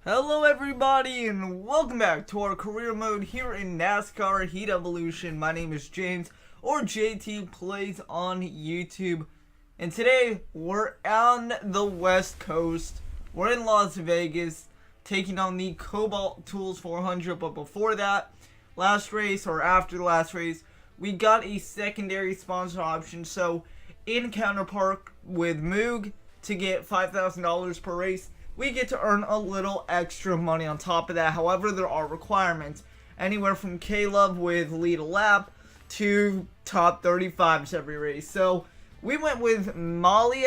Hello everybody and welcome back to our career mode here in NASCAR Heat Evolution. My name is James, or JT Plays on YouTube. And today we're on the West Coast. We're in Las Vegas taking on the Kobalt Tools 400. But before that, last race or after the last race, we got a secondary sponsor option. So in Counterpark with Moog to get $5,000 per race, we get to earn a little extra money on top of that. However, there are requirements. Anywhere from K-Love with lead a lap to top 35s every race. So we went with Mali,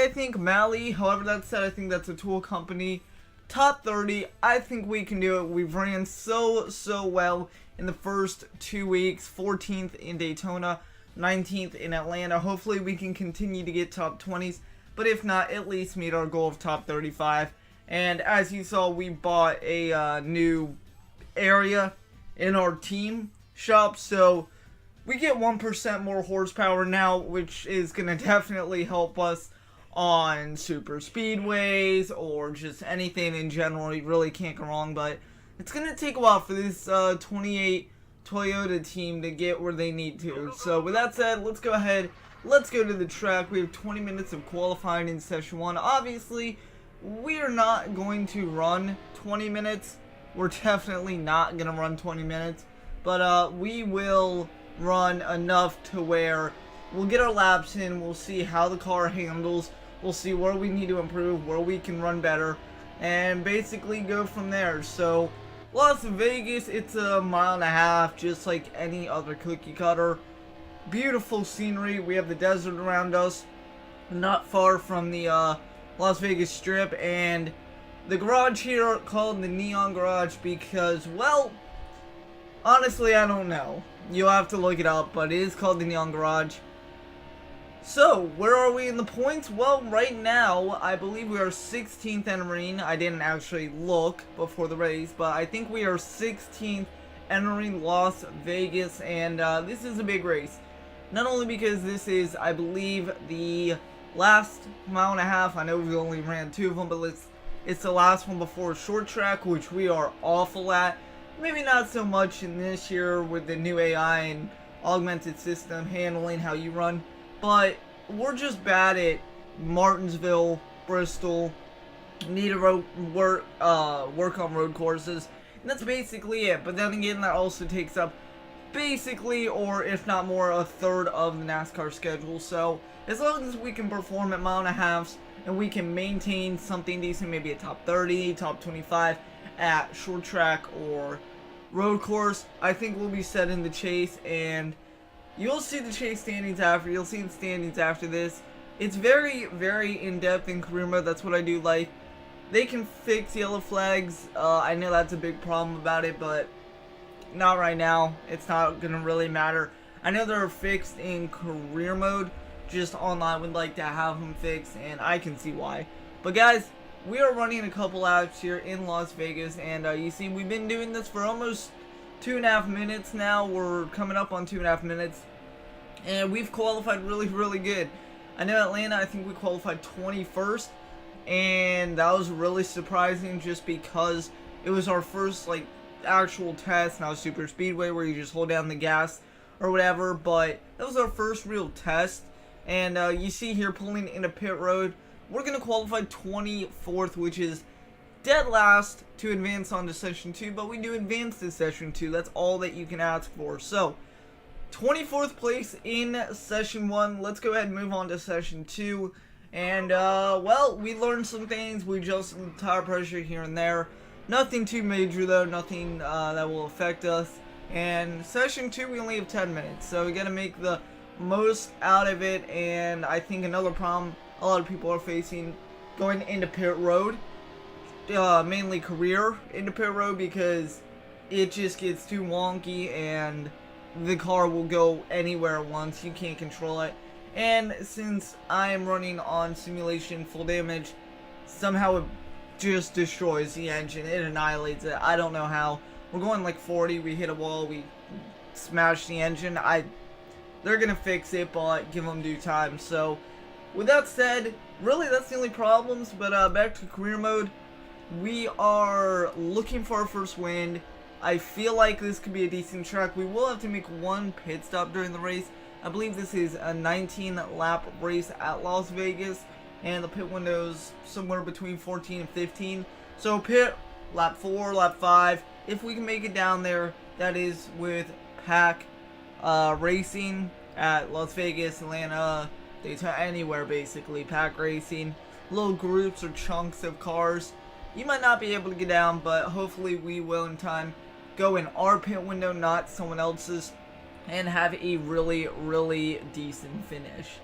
however that's said, I think that's a tool company. Top 30, I think we can do it. We've ran so well in the first 2 weeks. 14th in Daytona, 19th in Atlanta. Hopefully we can continue to get top 20s. But if not, at least meet our goal of top 35. And as you saw, we bought a new area in our team shop, so we get 1% more horsepower now, which is going to definitely help us on super speedways or just anything in general. You really can't go wrong, but it's going to take a while for this 28 Toyota team to get where they need to. So with that said, let's go ahead. Let's go to the track. We have 20 minutes of qualifying in session 1. Obviously, we are not going to run 20 minutes. We're definitely not going to run 20 minutes. But we will run enough to where we'll get our laps in. We'll see how the car handles. We'll see where we need to improve, where we can run better, and basically go from there. So Las Vegas, it's a mile and a half, just like any other cookie cutter. Beautiful scenery. We have the desert around us, not far from the Las Vegas Strip, and the garage here called the Neon Garage because, well, honestly, I don't know. You'll have to look it up, but it is called the Neon Garage. So, where are we in the points? Well, right now, I believe we are 16th entering. I didn't actually look before the race, but I think we are 16th entering Las Vegas, and this is a big race. Not only because this is, I believe, the last mile and a half. I know we've only ran 2 of them, but it's the last one before short track, which we are awful at. Maybe not so much in this year with the new AI and augmented system handling how you run, but we're just bad at Martinsville, Bristol. Need to work on road courses, and that's basically it. But then again, that also takes up basically, or if not more, a third of the NASCAR schedule. So as long as we can perform at mile and a halves and we can maintain something decent, maybe a top 30, top 25 at short track or road course, I think we'll be set in the chase. And you'll see the chase standings after. You'll see the standings after this. It's very in-depth in career mode. That's what I do like. They can fix yellow flags. I know that's a big problem about it, but not right now. It's not gonna really matter. I know they're fixed in career mode. Just online would like to have them fixed, and I can see why. But guys, we are running a couple laps here in Las Vegas, and you see we've been doing this for almost 2.5 minutes now. We're coming up on 2.5 minutes, and we've qualified really good. I know Atlanta, I think we qualified 21st, and that was really surprising just because it was our first like actual test, not a super speedway where you just hold down the gas or whatever, but that was our first real test. And you see here pulling into pit road, we're going to qualify 24th, which is dead last to advance on to session 2, but we do advance to session 2. That's all that you can ask for. So 24th place in session 1. Let's go ahead and move on to session 2. And well, we learned some things. We adjusted the tire pressure here and there. Nothing too major though, nothing that will affect us. And session 2, we only have 10 minutes, so we gotta make the most out of it. And I think another problem a lot of people are facing going into pit road, mainly career into pit road, because it just gets too wonky and the car will go anywhere at once. You can't control it. And since I am running on simulation full damage, somehow it just destroys the engine. It annihilates it. I don't know how. We're going like 40. We hit a wall. We smashed the engine. They're gonna fix it, but give them due time. So with that said, really that's the only problems. But back to career mode. we are looking for our first win. I feel like this could be a decent track. We will have to make one pit stop during the race. I believe this is a 19 lap race at Las Vegas, and the pit window's somewhere between 14 and 15. So pit lap 4, lap 5, if we can make it down there. That is with pack racing at Las Vegas, Atlanta, Daytona, anywhere basically. Pack racing, little groups or chunks of cars. You might not be able to get down, but hopefully we will in time go in our pit window, not someone else's, and have a really, really decent finish.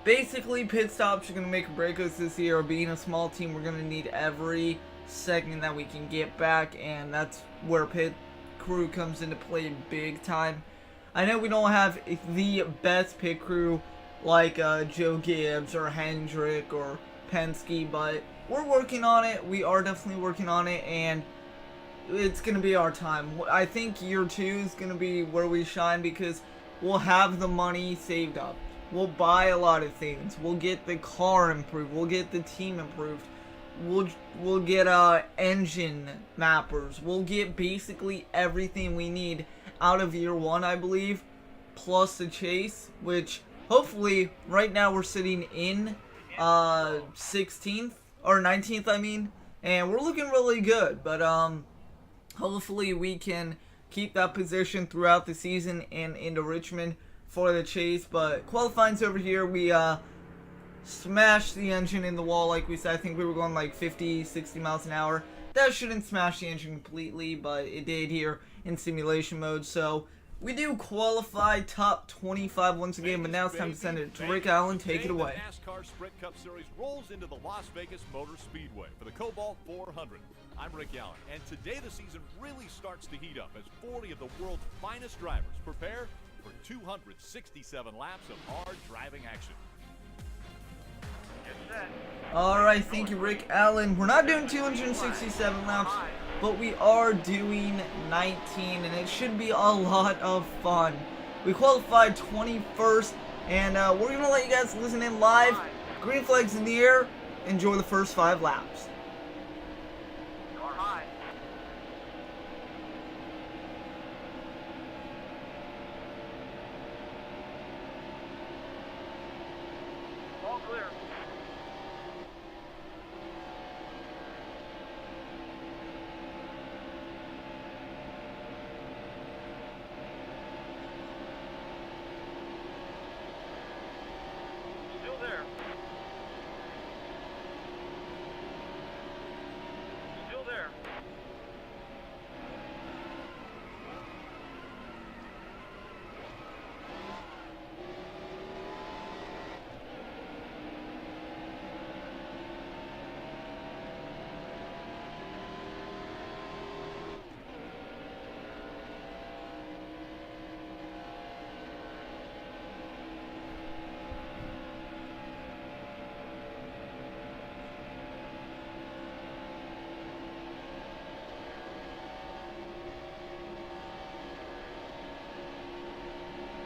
Basically, pit stops are going to make or break us this year. Being a small team, we're going to need every second that we can get back, and that's where pit crew comes into play big time. I know we don't have the best pit crew like Joe Gibbs or Hendrick or Penske, but we're working on it. We are definitely working on it, and it's going to be our time. I think year 2 is going to be where we shine because we'll have the money saved up. We'll buy a lot of things. We'll get the car improved. We'll get the team improved. We'll get engine mappers. We'll get basically everything we need out of year 1, I believe, plus the chase, which hopefully right now we're sitting in 16th or 19th, I mean, and we're looking really good. But hopefully we can keep that position throughout the season and into Richmond for the chase. But qualifying's over here. We smashed the engine in the wall, like we said. I think we were going like 50, 60 miles an hour. That shouldn't smash the engine completely, but it did here in simulation mode. So we do qualify top 25 once again, but now it's time to send it to Rick Allen. Take it away. The NASCAR Sprint Cup Series rolls into the Las Vegas Motor Speedway for the Kobalt 400. I'm Rick Allen, and today the season really starts to heat up as 40 of the world's finest drivers prepare for 267 laps of hard driving action. Alright, thank you, Rick Allen. We're not doing 267 laps, but we are doing 19, and it should be a lot of fun. We qualified 21st, and we're going to let you guys listen in live. Green flags in the air. Enjoy the first 5 laps. All clear. Still there. Still there.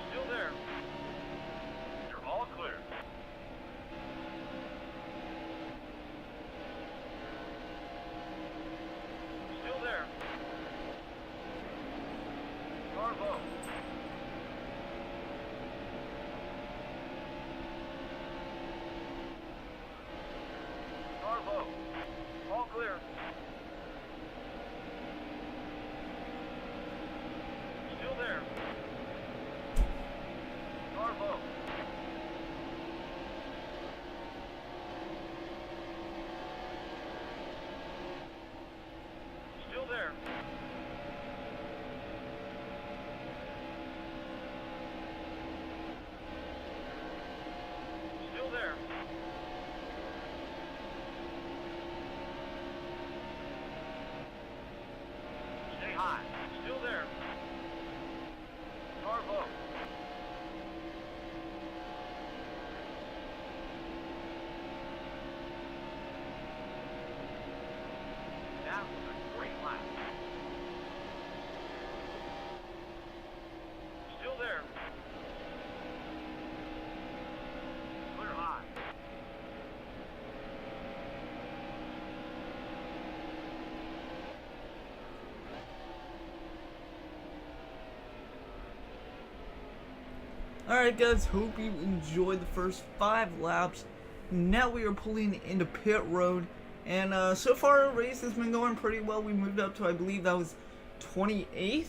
Still there. You're all clear. Still there. Carvo. Carvo. All clear. Still there. Carvo. Still there. Still there. Stay high. Still there. Carvo. That was a great lap. Still there. Clear high. Alright guys, hope you enjoyed the first 5 laps. Now we are pulling into pit road, and so far our race has been going pretty well. We moved up to, I believe that was 28th.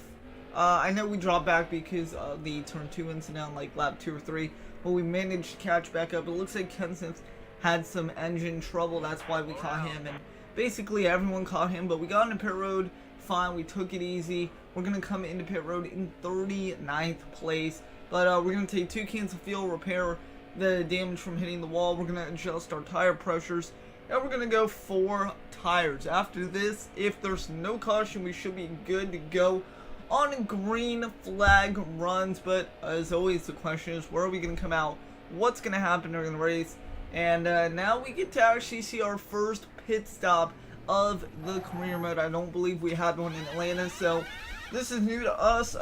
I know we dropped back because of the turn 2 incident like lap 2 or 3, but we managed to catch back up. It looks like Kenseth had some engine trouble, that's why we caught him, and basically everyone caught him, but we got into pit road fine. We took it easy. We're going to come into pit road in 39th place. But we're going to take 2 cans of fuel, repair the damage from hitting the wall. We're going to adjust our tire pressures, and we're going to go 4 tires. After this, if there's no caution, we should be good to go on green flag runs. But as always, the question is, where are we going to come out? What's going to happen during the race? And now we get to actually see our first pit stop of the career mode. I don't believe we had one in Atlanta, so this is new to us.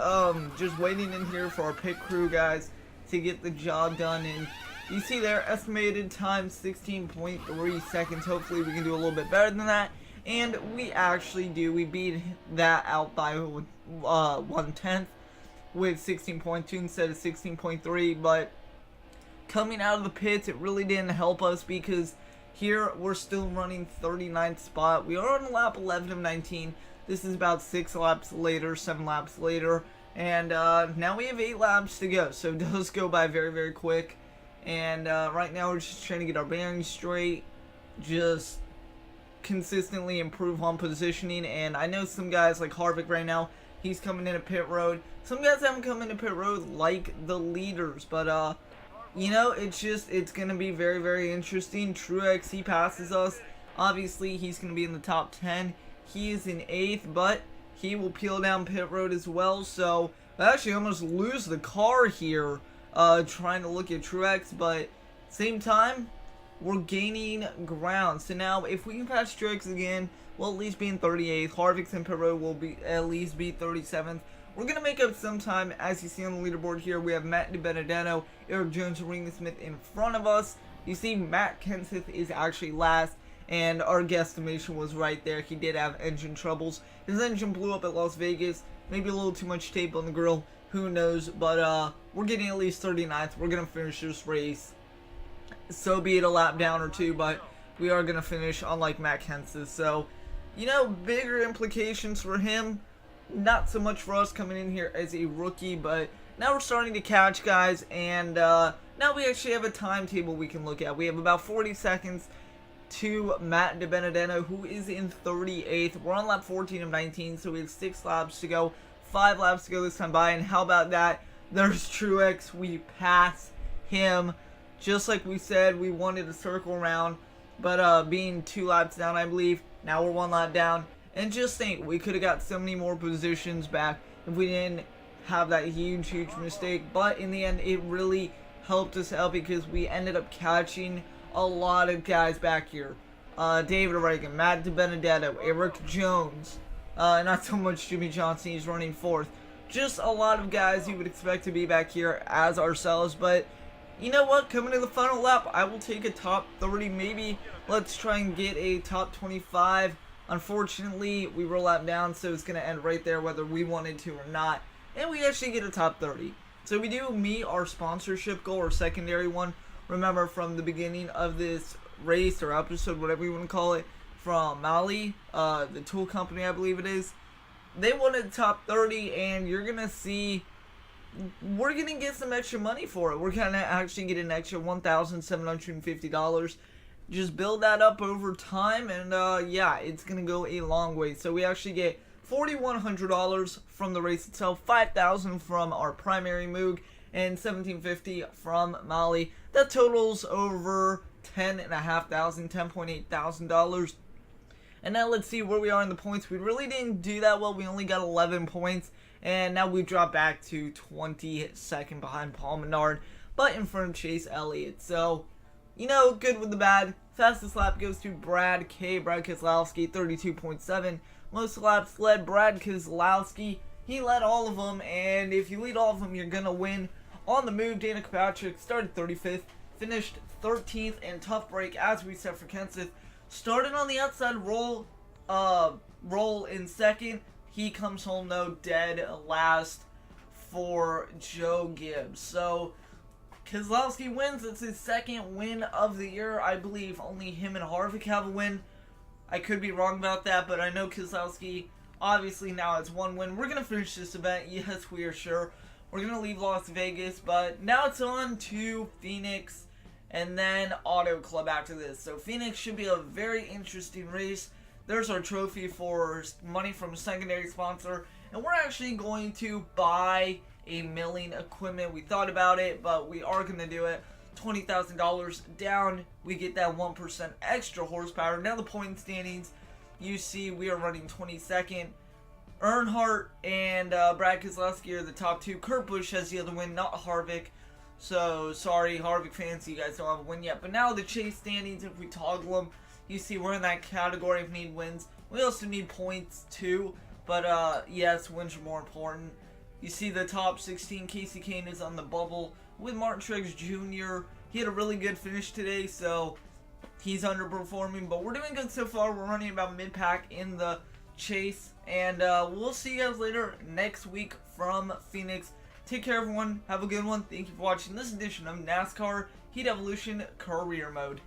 Just waiting in here for our pit crew guys to get the job done, and you see their esteemated time 16.3 seconds. Hopefully we can do a little bit better than that, and we actually do. We beat that out by 1/10 with 16.2 instead of 16.3, but coming out of the pits, it really didn't help us because here we're still running 39th spot. We are on lap 11 of 19. This is about 6 laps later, 7 laps later, and now we have 8 laps to go, so it does go by very, very quick. And right now we're just trying to get our bearings straight, just consistently improve on positioning. And I know some guys like Harvick right now, he's coming into pit road. Some guys haven't come into pit road like the leaders, but you know, it's going to be very, very interesting. Truex, he passes us. Obviously, he's going to be in the top 10. He is in 8th, but he will peel down pit road as well. So, I actually almost lose the car here trying to look at Truex, but same time, we're gaining ground. So now, if we can pass Truex again, we'll at least be in 38th. Harvick's in pit road will be at least be 37th. We're going to make up some time. As you see on the leaderboard here, we have Matt DiBenedetto, Eric Jones, and Ringo Smith in front of us. You see Matt Kenseth is actually last, and our guesstimation was right there. He did have engine troubles. His engine blew up at Las Vegas. Maybe a little too much tape on the grill. Who knows? But we're getting at least 39th. We're going to finish this race. So be it a lap down or 2, but we are going to finish unlike Matt Kenseth. So, you know, bigger implications for him. Not so much for us coming in here as a rookie, but now we're starting to catch guys, and now we actually have a timetable we can look at. We have about 40 seconds to Matt DiBenedetto, who is in 38th. We're on lap 14 of 19, so we have 6 laps to go, 5 laps to go this time by, and how about that? There's Truex. We pass him. Just like we said, we wanted to circle around, but being 2 laps down, I believe, now we're 1 lap down. And just think, we could have got so many more positions back if we didn't have that huge mistake. But in the end, it really helped us out because we ended up catching a lot of guys back here. David Reagan, Matt DiBenedetto, Eric Jones, not so much Jimmy Johnson, he's running 4th. Just a lot of guys you would expect to be back here as ourselves. But you know what? Coming to the final lap, I will take a top 30. Maybe let's try and get a top 25. Unfortunately, we were a lap down, so it's going to end right there whether we wanted to or not. And we actually get a top 30. So we do meet our sponsorship goal, or secondary one. Remember, from the beginning of this race or episode, whatever you want to call it, from Mali, the tool company, I believe it is, they wanted top 30, and you're going to see we're going to get some extra money for it. We're going to actually get an extra $1,750. Just build that up over time, and yeah, it's going to go a long way. So we actually get $4,100 from the race itself, $5,000 from our primary Moog, and $1,750 from Mali. That totals over $10,800. And now let's see where we are in the points. We really didn't do that well. We only got 11 points, and now we've dropped back to 22nd behind Paul Menard, but in front of Chase Elliott. So, you know, good with the bad. Fastest lap goes to Brad Keselowski, 32.7. Most laps led Brad Keselowski. He led all of them, and if you lead all of them, you're going to win. On the move, Danica Patrick started 35th, finished 13th, and tough break, as we said for Kenseth. Started on the outside, roll in second. He comes home, though, dead last for Joe Gibbs. So, Keselowski wins. It's his second win of the year. I believe only him and Harvick have a win. I could be wrong about that, but I know Keselowski obviously now has one win. We're going to finish this event. Yes, we are sure. We're going to leave Las Vegas, but now it's on to Phoenix and then Auto Club after this. So Phoenix should be a very interesting race. There's our trophy for money from a secondary sponsor. And we're actually going to buy a milling equipment. We thought about it, but we are going to do it. $20,000 down. We get that 1% extra horsepower. Now the point standings, you see we are running 22nd. Earnhardt and Brad Keselowski are the top two. Kurt Busch has the other win, not Harvick. So, sorry, Harvick fans, you guys don't have a win yet. But now the chase standings, if we toggle them, you see we're in that category of need wins. We also need points too. But, yes, wins are more important. You see the top 16, Casey Kane is on the bubble with Martin Truex Jr. He had a really good finish today, so he's underperforming. But we're doing good so far. We're running about mid-pack in the chase. And we'll see you guys later next week from Phoenix. Take care, everyone. Have a good one. Thank you for watching this edition of NASCAR Heat Evolution Career Mode.